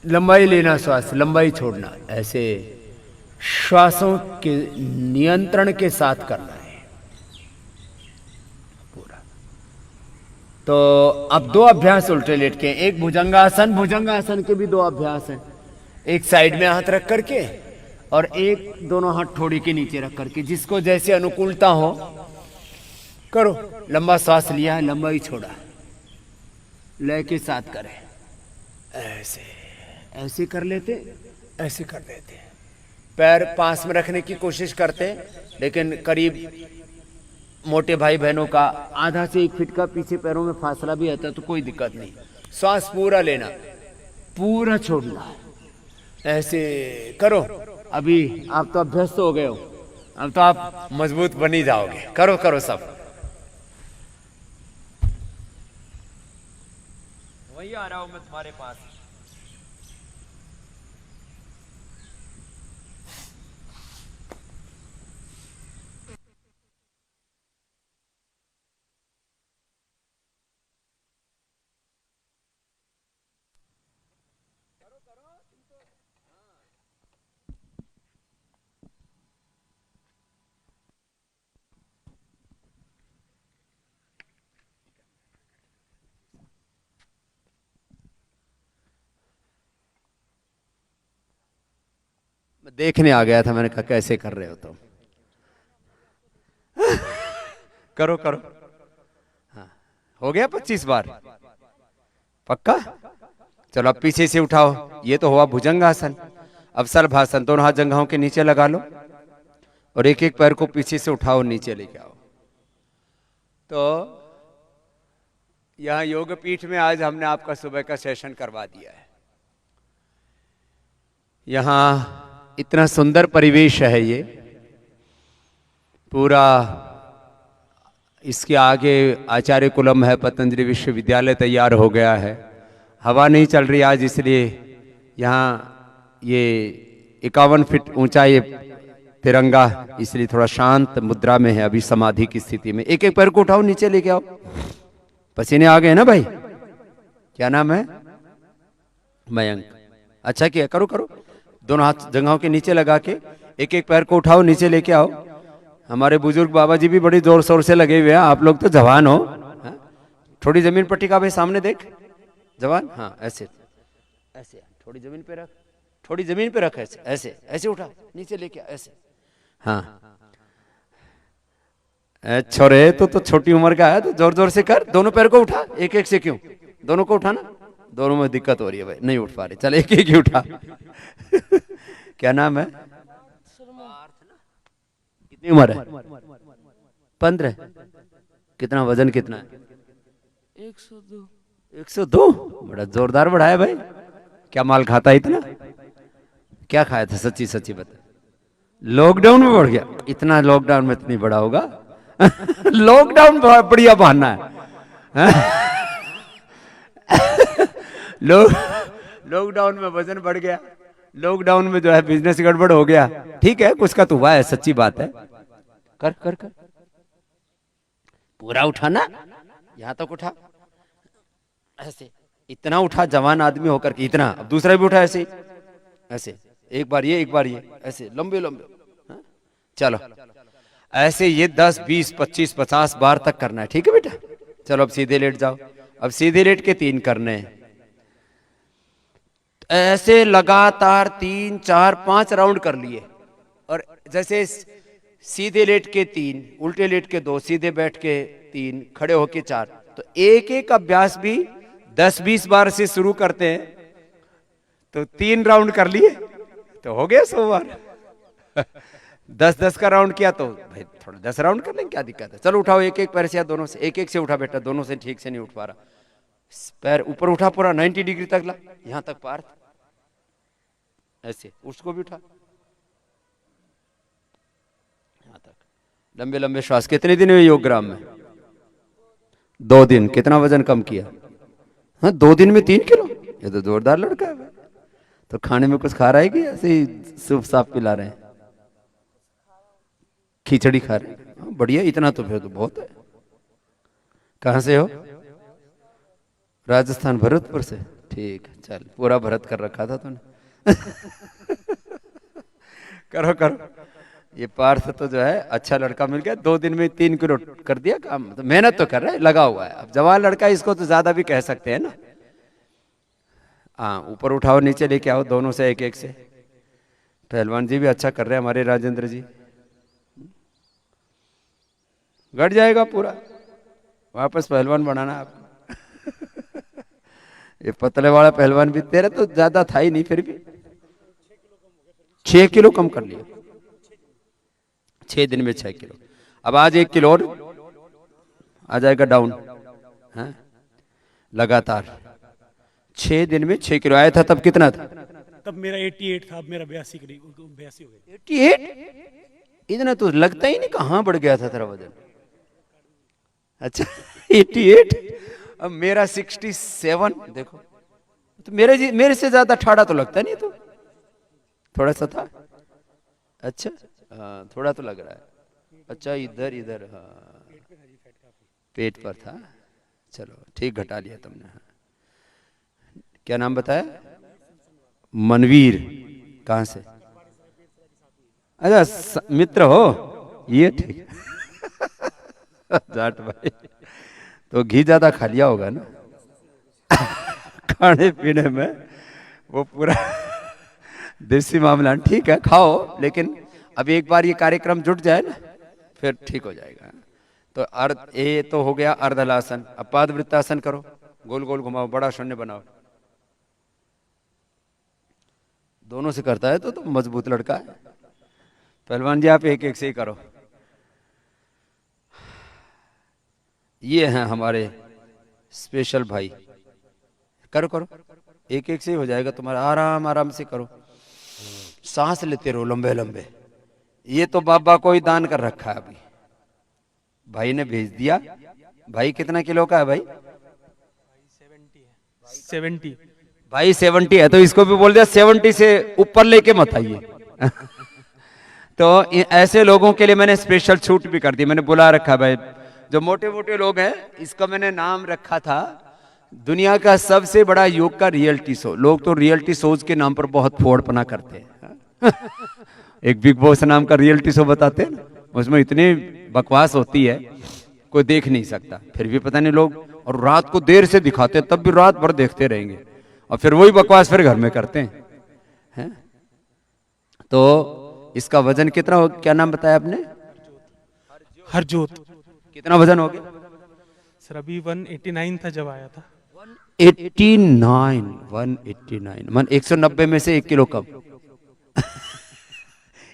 लंबाई लेना श्वास, लंबाई छोड़ना। ऐसे श्वासों के नियंत्रण के साथ करना है पूरा। तो अब 2 अभ्यास उल्टे लेट के। एक भुजंगासन, भुजंगासन के भी 2 अभ्यास हैं। एक साइड में हाथ रख करके और एक दोनों हाथ ठोड़ी के नीचे रख करके, जिसको जैसे अनुकूलता हो करो। लंबा सांस लिया है, लंबा ही छोड़ा, लय के साथ करें। ऐसे ऐसे कर लेते, ऐसे कर लेते। पैर पास में रखने की कोशिश करते, लेकिन करीब मोटे भाई बहनों का आधा से 1 फीट का पीछे पैरों में फासला भी आता है तो कोई दिक्कत नहीं। श्वास पूरा लेना, पूरा छोड़ना। ऐसे करो। अभी आप तो अभ्यस्त हो गए हो, अब तो आप मजबूत बनी जाओगे। करो करो सब। वही आ रहा हूं मैं तुम्हारे पास। मैं देखने आ गया था, मैंने कहा कैसे कर रहे हो तुम। करो करो। हाँ हो गया 25 बार पक्का। चलो अब पीछे से उठाओ। ये तो हुआ भुजंगासन। अब सर्वासन, दोनों हाथ जंघाओं के नीचे लगा लो और एक एक पैर को पीछे से उठाओ, नीचे लेके आओ। तो यहाँ योग पीठ में आज हमने आपका सुबह का सेशन करवा दिया है। यहाँ इतना सुंदर परिवेश है, ये पूरा। इसके आगे आचार्य कुलम है, पतंजलि विश्वविद्यालय तैयार हो गया है। हवा नहीं चल रही आज, इसलिए यहाँ ये 51 फीट ऊंचा ये तिरंगा, इसलिए थोड़ा शांत मुद्रा में है, अभी समाधि की स्थिति में। एक एक पैर को उठाओ, नीचे लेके आओ। पसीने आ गए ना भाई? क्या नाम है? मयंक। अच्छा किया, करो करो। दोनों हाथ जंघाओं के नीचे लगा के एक एक पैर को उठाओ, नीचे लेके आओ। हमारे बुजुर्ग बाबा जी भी बड़ी जोर शोर से लगे हुए हैं, आप लोग तो जवान हो। हाँ? थोड़ी जमीन पर टिका भाई, सामने देख। जवान, हाँ ऐसे ऐसे, थोड़ी जमीन पे रख, थोड़ी जमीन पे रख, ऐसे ऐसे ऐसे उठा, नीचे लेके आ, ऐसे। हाँ छोरे, तो छोटी उम्र का है, तो जोर जोर से कर। दोनों पैर को उठा, एक एक से क्यों, दोनों को उठाना। दोनों में दिक्कत हो रही है भाई, नहीं उठ पा रहे। चल एक एक ही उठा। क्या नाम है? कितनी उम्र है? 15। कितना वजन, कितना है? 102। 102, बड़ा जोरदार बढ़ाया भाई। क्या माल खाता है इतना? क्या खाया था, सच्ची सच्ची बता। लॉकडाउन में बढ़ गया इतना? लॉकडाउन में इतनी बड़ा होगा? लॉकडाउन बढ़िया बहाना है। लॉकडाउन में वजन बढ़ गया, लॉकडाउन में जो है बिजनेस गड़बड़ हो गया। ठीक है, कुछ का तो हुआ है, सच्ची बात है। कर कर कर, पूरा उठाना, यहां तक उठा, ऐसे इतना उठा, जवान आदमी होकर के इतना। अब दूसरा भी उठा, ऐसे ऐसे, एक बार ये एक बार ये, ऐसे लंबे लंबे। हाँ? चलो ऐसे ये 10 20 25 50 बार तक करना है, ठीक है बेटा? चलो अब सीधे लेट जाओ। अब सीधे लेट के 3 करने हैं, ऐसे लगातार 3 4 5 राउंड कर लिए। और जैसे सीधे लेट के 3, उल्टे लेट के 2, सीधे बैठ के 3, खड़े होके 4, तो एक एक अभ्यास भी 10 20 बार से शुरू करते हैं, तो 3 राउंड कर लिए तो हो गया 100 बार। 10 का राउंड किया तो भाई थोड़ा 10 राउंड कर लेंगे, क्या दिक्कत है? चलो उठाओ एक एक पैर से, या दोनों से, एक एक से उठा बेटा, दोनों से ठीक से नहीं उठ पा रहा। पैर ऊपर उठा, पूरा 90 डिग्री तक ला, यहां तक पार, ऐसे। उसको भी उठा, यहां तक। लंबे लंबे श्वास। कितने दिन हुए योग ग्राम में? 2 दिन। कितना वजन कम किया? हाँ 2 दिन में 3 किलो। ये तो जोरदार लड़का है। तो खाने में कुछ खा रहा है कि ऐसे ही सूप साफ पिला रहे हैं? खिचड़ी खा रहे हैं? हाँ, बढ़िया। इतना तो फिर तो बहुत है। कहां से हो? राजस्थान, भरतपुर से। ठीक है, चल पूरा भरत कर रखा था तूने। करो करो। ये पार्थ तो जो है अच्छा लड़का मिल गया, 2 दिन में 3 किलो कर दिया काम। तो मेहनत तो कर रहा है, लगा हुआ है। अब जवान लड़का, इसको तो ज्यादा भी कह सकते हैं ना। हाँ ऊपर उठाओ, नीचे लेके आओ, दोनों से एक एक से। पहलवान जी भी अच्छा कर रहे हैं हमारे राजेंद्र जी। घट जाएगा पूरा, वापस पहलवान बनाना आपको। ये पतले वाला पहलवान भी, तेरा तो ज्यादा था ही नहीं, फिर भी 6 किलो कम कर लिया 6 दिन में 6 किलो। अब आज 1 किलो और आ जाएगा डाउन। हाँ? लगातार 6 दिन में 6 किलो आया था। तब कितना था? तब मेरा 88 था, अब मेरा 82 करीब 82 हो गया। 88? इतना तो लगता ही नहीं, कहाँ बढ़ गया था तेरा वजन? अच्छा 88। अब मेरा 67। देखो तो मेरे से ज्यादा ठाड़ा तो लगता नहीं, तो थोड़ा सा था। अच्छा हाँ, थोड़ा तो लग रहा है। अच्छा इधर इधर, हाँ पेट पर था। चलो ठीक, घटा लिया तुमने। हाँ। क्या नाम बताया? मनवीर। कहां से? अच्छा मित्र हो ये, ठीक। जाट भाई, तो घी ज्यादा खा लिया होगा ना। खाने पीने में वो पूरा देसी मामला। ठीक है खाओ, लेकिन अब एक बार ये कार्यक्रम जुट जाए ना, फिर ठीक हो जाएगा। तो ये तो हो गया अर्धलासन। अब पादवृत्तासन करो, गोल गोल घुमाओ, बड़ा शून्य बनाओ। दोनों से करता है तो मजबूत लड़का है। पहलवान जी आप एक एक से ही करो। ये हैं हमारे स्पेशल भाई। करो करो, एक एक से ही हो जाएगा तुम्हारा। आराम आराम से करो, सांस लेते रहो लंबे लंबे। ये तो बाबा को ही दान कर रखा है, अभी भाई ने भेज दिया। भाई कितना किलो का है भाई? 70 है। 70। भाई 70 है तो इसको भी बोल दिया 70 से ऊपर लेके मत आइए। तो ऐसे लोगों के लिए मैंने स्पेशल छूट भी कर दी, मैंने बुला रखा भाई जो मोटे मोटे लोग हैं, इसका मैंने नाम रखा था दुनिया का सबसे बड़ा योग का रियलिटी शो। लोग तो रियलिटी शोज के नाम पर बहुत फोड़पना करते हैं। एक बिग बॉस नाम का रियलिटी शो बताते हैं ना, उसमें इतनी बकवास होती है कोई देख नहीं सकता, फिर भी पता नहीं लोग, और रात को देर से दिखाते हैं तब भी रात भर देखते रहेंगे, और फिर वही बकवास फिर घर में करते हैं। तो इसका वजन कितना हो, क्या नाम बताया आपने? हरजोत। कितना वजन हो गया सर अभी 189 था जब आया था। 189 मन 190 में से 1 किलो कम।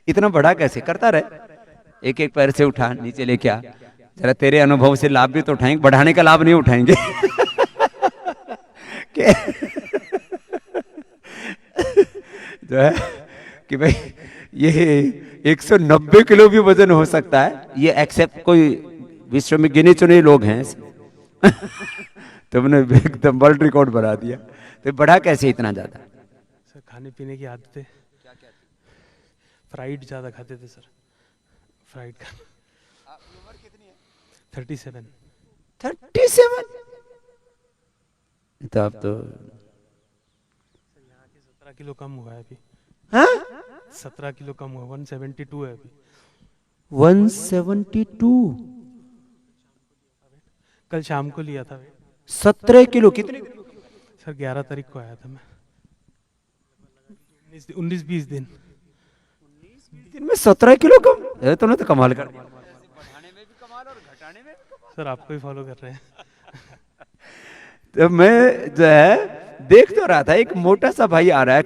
इतना बड़ा कैसे करता रहे, एक एक पैर से उठा नीचे लेके आ, जरा तेरे अनुभव से लाभ भी तो उठाएंगे, बढ़ाने का लाभ नहीं उठाएंगे। जो है कि भाई ये 190 किलो भी वजन हो सकता है, ये एक्सेप्ट कोई विश्व में गिने चुने लोग हैं। तुमने एकदम वर्ल्ड रिकॉर्ड बना दिया। तो बढ़ा कैसे इतना ज्यादा? सर खाने पीने की आदतें, फ्राइड ज्यादा खाते थे सर, फ्राइड खाना। उम्र कितनी है? 37। 37? तो अब तो यहाँ के 17 किलो कम हुआ है अभी। हाँ? 17 किलो कम हुआ, 172 है अभी। 172? कल शाम को लिया था वेट। 17 किलो कितने? सर 11 तारीख को आया था मैं। 19-20 दिन में 17 किलो कम? तुमने तो कमाल कर दिया। बढ़ाने में भी कमाल और घटाने में भी कमाल। सर आपको ही फॉलो कर रहे हैं। तो मैं जो है देख तो रहा था, एक मोटा सा भाई आ रहा है,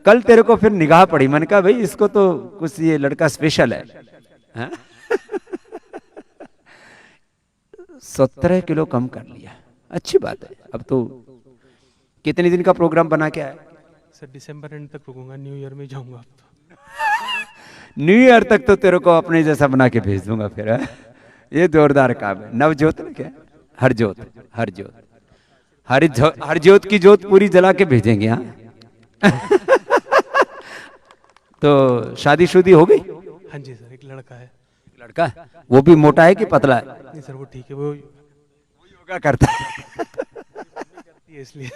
कल तेरे को फिर निगाह पड़ी, मैंने कहा भाई इसको तो कुछ ये लड़का स्पेशल है। 17 किलो कम कर लिया, अच्छी बात है। अब तो कितने दिन का प्रोग्राम बना के आया? सर दिसंबर एंड तक रुकूंगा, न्यू ईयर में जाऊंगा अब तो। न्यू ईयर तक तो तेरे को अपने जैसा बना के भेज दूंगा फिर। ये जोरदार काम है। नवजोत ना, क्या हरजोत? हरजोत की जोत पूरी जला के भेजेंगे। हाँ। तो शादीशुदी हो गई? हाँ जी सर, एक लड़का है। लड़का है? वो भी मोटा है कि पतला है? नहीं सर वो ठीक है, वो योगा करता है। करती है इसलिए।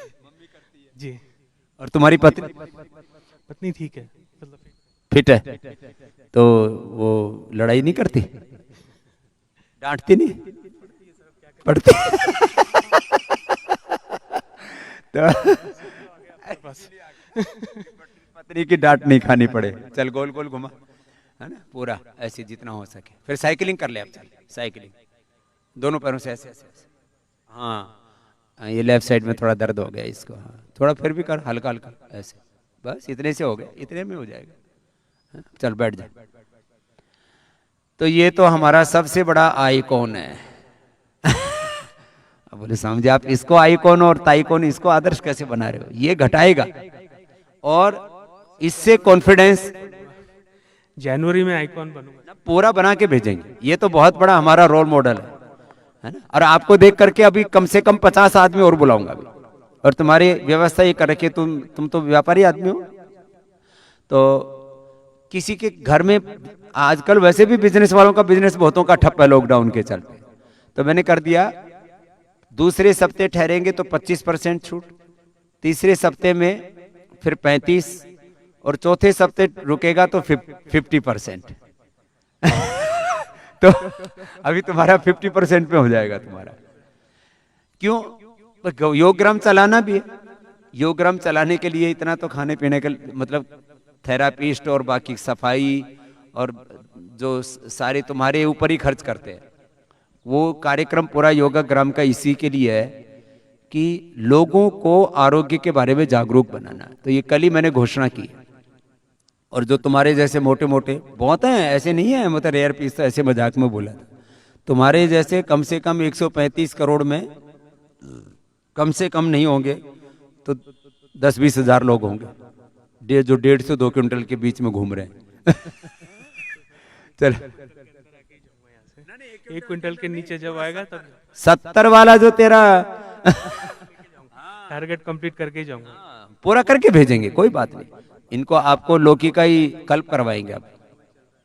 जी। और तुम्हारी पत्नी ठीक है, मतलब फिट है? तो वो लड़ाई नहीं करती, डांटती नहीं, पढ़ती? तो बस पत्नी की डांट नहीं खानी पड़े। चल गोल गोल घुमा, है ना, पूरा ऐसे जितना हो सके। फिर साइकिलिंग कर ले अब, चल साइकिलिंग दोनों पैरों से ऐसे ऐसे ऐसे। हाँ ये लेफ्ट साइड में थोड़ा दर्द हो गया इसको, हाँ थोड़ा फिर भी कर, हल्का हल्का ऐसे, बस इतने से हो गया, इतने में हो जाएगा। चल बैठ जा। तो ये तो हमारा सबसे बड़ा आइकॉन है। अब बोले समझे आप, इसको आइकॉन और ताइकॉन, इसको आदर्श कैसे बना रहे हो? ये घटाएगा और इससे कॉन्फिडेंस। जनवरी में आइकॉन बनूंगा, पूरा बना के भेजेंगे। ये तो बहुत बड़ा हमारा रोल मॉडल है ना। और आपको देख करके अभी कम से कम 50 आदमी और बुलाऊंगा अभी। और तुम्हारी व्यवस्था ये कर रखी, तुम तो व्यापारी आदमी हो, तो किसी के घर में आजकल वैसे भी बिजनेस वालों का बिजनेस बहुतों का ठप है लॉकडाउन के चलते। तो मैंने कर दिया, दूसरे सप्ते ठहरेंगे तो 25% छूट, तीसरे सप्ते में फिर 35, और चौथे सप्ते रुकेगा तो 50%। तो अभी तुम्हारा 50% में हो जाएगा तुम्हारा। क्यों? योगग्राम चलाना भी है। योगग्राम चलाने के लिए इतना तो खाने पीने के मतलब थेरापिस्ट और बाकी सफाई और जो सारे तुम्हारे ऊपर ही खर्च करते हैं। वो कार्यक्रम पूरा योगाग्राम का इसी के लिए है कि लोगों को आरोग्य के बारे में जागरूक बनाना। तो ये कल ही मैंने घोषणा की। और जो तुम्हारे जैसे मोटे मोटे बहुत हैं, ऐसे नहीं है, मतलब रेयर पीस, तो ऐसे मजाक में बोला था, तुम्हारे जैसे कम से कम 135 करोड़ में कम से कम नहीं होंगे तो 10-20 हजार लोग होंगे जो 1.5 से 2 क्विंटल के बीच में घूम रहे हैं। चल 1 क्विंटल के नीचे जब आएगा तब 70 वाला जो तेरा टारगेट कंप्लीट करके ही जाऊंगा। पूरा करके भेजेंगे, कोई बात नहीं। इनको आपको लौकी का ही कल्प करवाएंगे। अब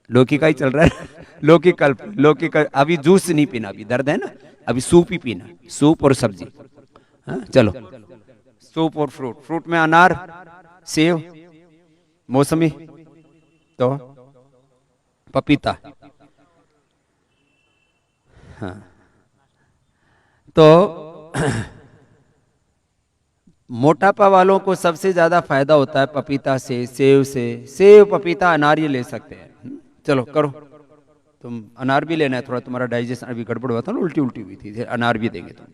लौकी का ही चल रहा है लौकी कल्प, लौकी का। अभी जूस नहीं पीना, अभी दर्द है ना, अभी सूप ही पीना, सूप और सब्जी। हाँ चलो, सूप और फ्रूट। फ्रूट में अनार, सेब, मौसमी, तो पपीता। हाँ तो मोटापा वालों को सबसे ज्यादा फायदा होता है पपीता से, सेब से। सेब, पपीता, अनार ये ले सकते हैं। चलो करो, तुम अनार भी लेना है थोड़ा, तुम्हारा डाइजेशन अभी गड़बड़ हुआ था ना, उल्टी उल्टी हुई थी, अनार भी देंगे तुम।